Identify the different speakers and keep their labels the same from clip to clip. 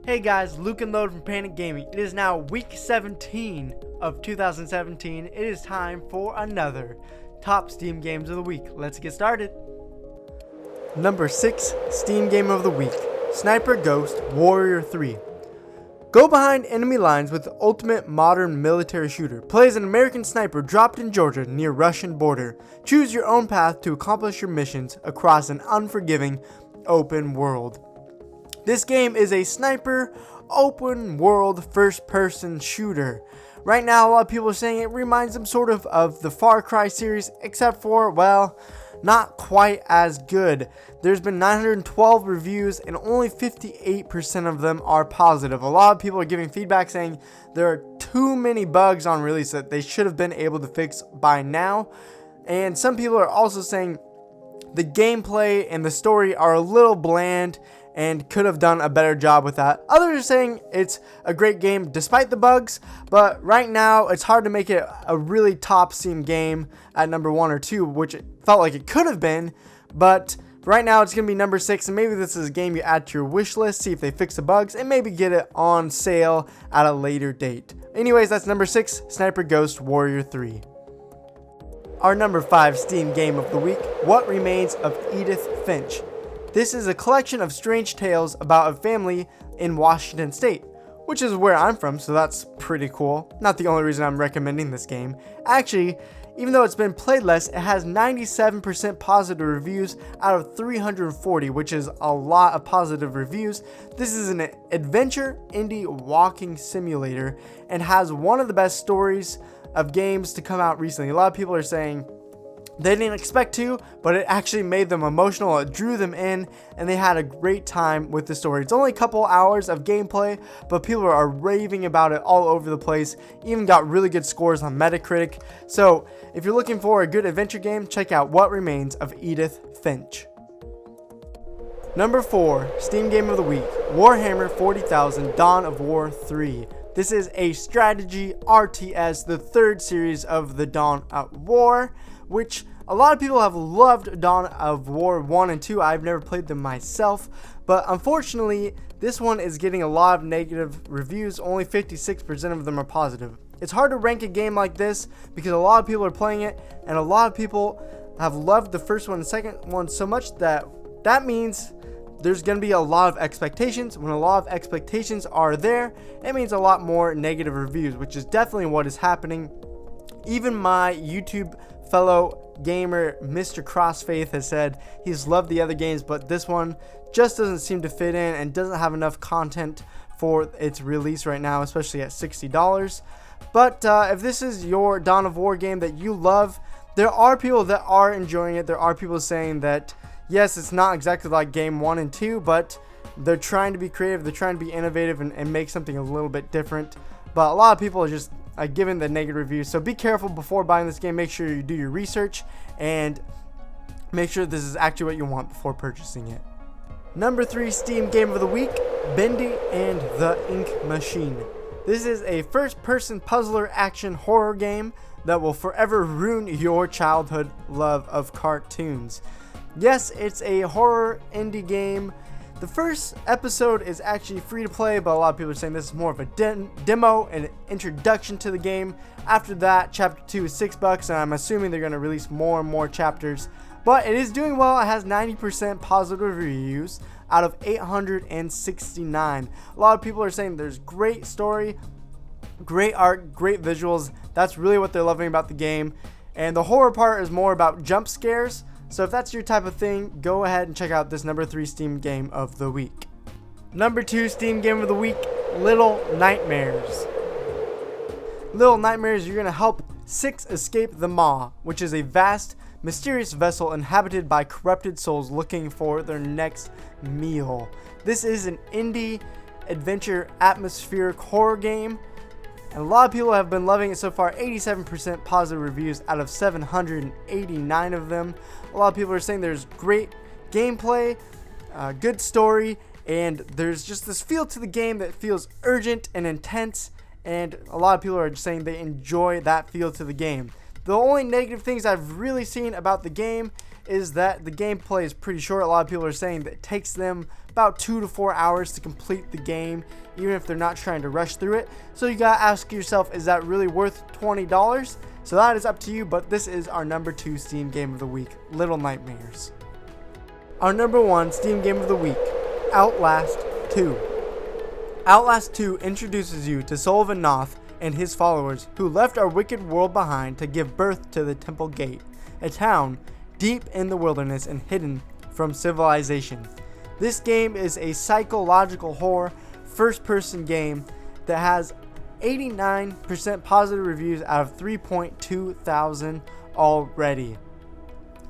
Speaker 1: Hey guys, Luke and Load from Panic Gaming. It is now week 17 of 2017. It is time for another top Steam games of the week. Let's get started. Number 6 Steam game of the week, Sniper Ghost Warrior 3. Go behind enemy lines with the ultimate modern military shooter. Play as an American sniper dropped in Georgia near Russian border. Choose your own path to accomplish your missions across an unforgiving open world. This game is a sniper, open world, first person shooter. Right now, a lot of people are saying it reminds them sort of the Far Cry series, except for, well, not quite as good. There's been 912 reviews and only 58% of them are positive. A lot of people are giving feedback saying there are too many bugs on release that they should have been able to fix by now. And some people are also saying the gameplay and the story are a little bland and could have done a better job with that. Others are saying it's a great game despite the bugs, but right now it's hard to make it a really top Steam game at number 1 or 2, which it felt like it could have been, but right now it's going to be number 6, and maybe this is a game you add to your wish list, see if they fix the bugs, and maybe get it on sale at a later date. Anyways, that's number 6, Sniper Ghost Warrior 3. Our number 5 Steam game of the week, What Remains of Edith Finch. This is a collection of strange tales about a family in Washington State, which is where I'm from, so that's pretty cool. Not the only reason I'm recommending this game. Actually, even though it's been played less, it has 97% positive reviews out of 340, which is a lot of positive reviews. This is an adventure indie walking simulator and has one of the best stories of games to come out recently. A lot of people are saying they didn't expect to, but it actually made them emotional. It drew them in, and they had a great time with the story. It's only a couple hours of gameplay, but people are raving about it all over the place. Even got really good scores on Metacritic. So if you're looking for a good adventure game, check out What Remains of Edith Finch. Number 4 Steam Game of the Week, Warhammer 40,000 Dawn of War 3. This is a strategy RTS, the third series of the Dawn of War, which a lot of people have loved Dawn of War 1 and 2. I've never played them myself, but unfortunately, this one is getting a lot of negative reviews. Only 56% of them are positive. It's hard to rank a game like this because a lot of people are playing it, and a lot of people have loved the first one and second one so much that means there's going to be a lot of expectations. When a lot of expectations are there, it means a lot more negative reviews, which is definitely what is happening. Even my YouTube fellow gamer Mr. Crossfaith has said he's loved the other games, but this one just doesn't seem to fit in and doesn't have enough content for its release right now, especially at $60. But if this is your Dawn of War game that you love, there are people that are enjoying it. There are people saying that yes, it's not exactly like game 1 and 2, but they're trying to be creative, they're trying to be innovative and make something a little bit different. But a lot of people are just given the negative reviews, so be careful before buying this game. Make sure you do your research and make sure this is actually what you want before purchasing it. Number 3 Steam Game of the Week, Bendy and the Ink Machine. This is a first-person puzzler action horror game that will forever ruin your childhood love of cartoons. Yes, it's a horror indie game. The first episode is actually free to play, but a lot of people are saying this is more of a demo and introduction to the game. After that, chapter 2 is $6, and I'm assuming they're going to release more and more chapters. But it is doing well. It has 90% positive reviews out of 869. A lot of people are saying there's great story, great art, great visuals. That's really what they're loving about the game. And the horror part is more about jump scares. So if that's your type of thing, go ahead and check out this number 3 Steam Game of the Week. Number 2 Steam Game of the Week, Little Nightmares. Little Nightmares, you're going to help 6 escape the Maw, which is a vast, mysterious vessel inhabited by corrupted souls looking for their next meal. This is an indie adventure atmospheric horror game, and a lot of people have been loving it so far. 87% positive reviews out of 789 of them. A lot of people are saying there's great gameplay, good story, and there's just this feel to the game that feels urgent and intense, and a lot of people are just saying they enjoy that feel to the game. The only negative things I've really seen about the game is that the gameplay is pretty short. A lot of people are saying that it takes them about 2 to 4 hours to complete the game, even if they're not trying to rush through it. So you gotta ask yourself, is that really worth $20? So that is up to you, but this is our number 2 Steam Game of the Week, Little Nightmares. Our number 1 Steam Game of the Week, Outlast 2. Outlast 2 introduces you to Sullivan Noth and his followers who left our wicked world behind to give birth to the Temple Gate, a town deep in the wilderness and hidden from civilization. This game is a psychological horror first-person game that has 89% positive reviews out of 3.2 thousand already.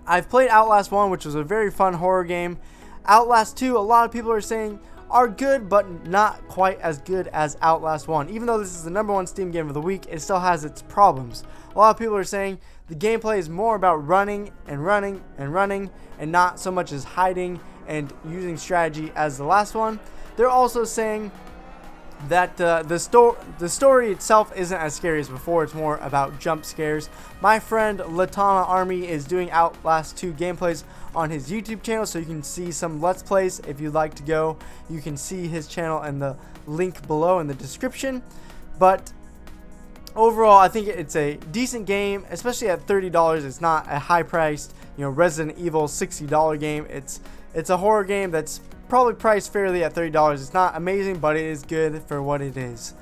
Speaker 1: I've played Outlast 1, which was a very fun horror game. Outlast 2, a lot of people are saying are good, but not quite as good as Outlast 1. Even though this is the number 1 Steam Game of the Week, it still has its problems. A lot of people are saying the gameplay is more about running and running and running, and not so much as hiding and using strategy as the last one. They're also saying that the story itself isn't as scary as before. It's more about jump scares. My friend Latana Army is doing Outlast 2 gameplays on his YouTube channel, so you can see some Let's Plays. If you'd like to go, you can see his channel in the link below in the description. But overall, I think it's a decent game, especially at $30. It's not a high-priced, Resident Evil $60 game. It's a horror game that's probably priced fairly at $30. It's not amazing, but it is good for what it is.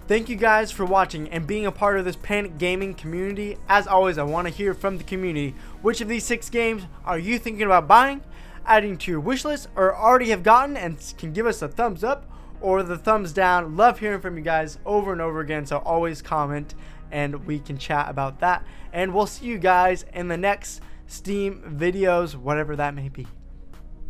Speaker 1: Thank you guys for watching and being a part of this Panic Gaming community. As always, I want to hear from the community. Which of these 6 games are you thinking about buying, adding to your wish list, or already have gotten and can give us a thumbs up or the thumbs down? Love hearing from you guys over and over again, so always comment and we can chat about that. And we'll see you guys in the next Steam videos, whatever that may be.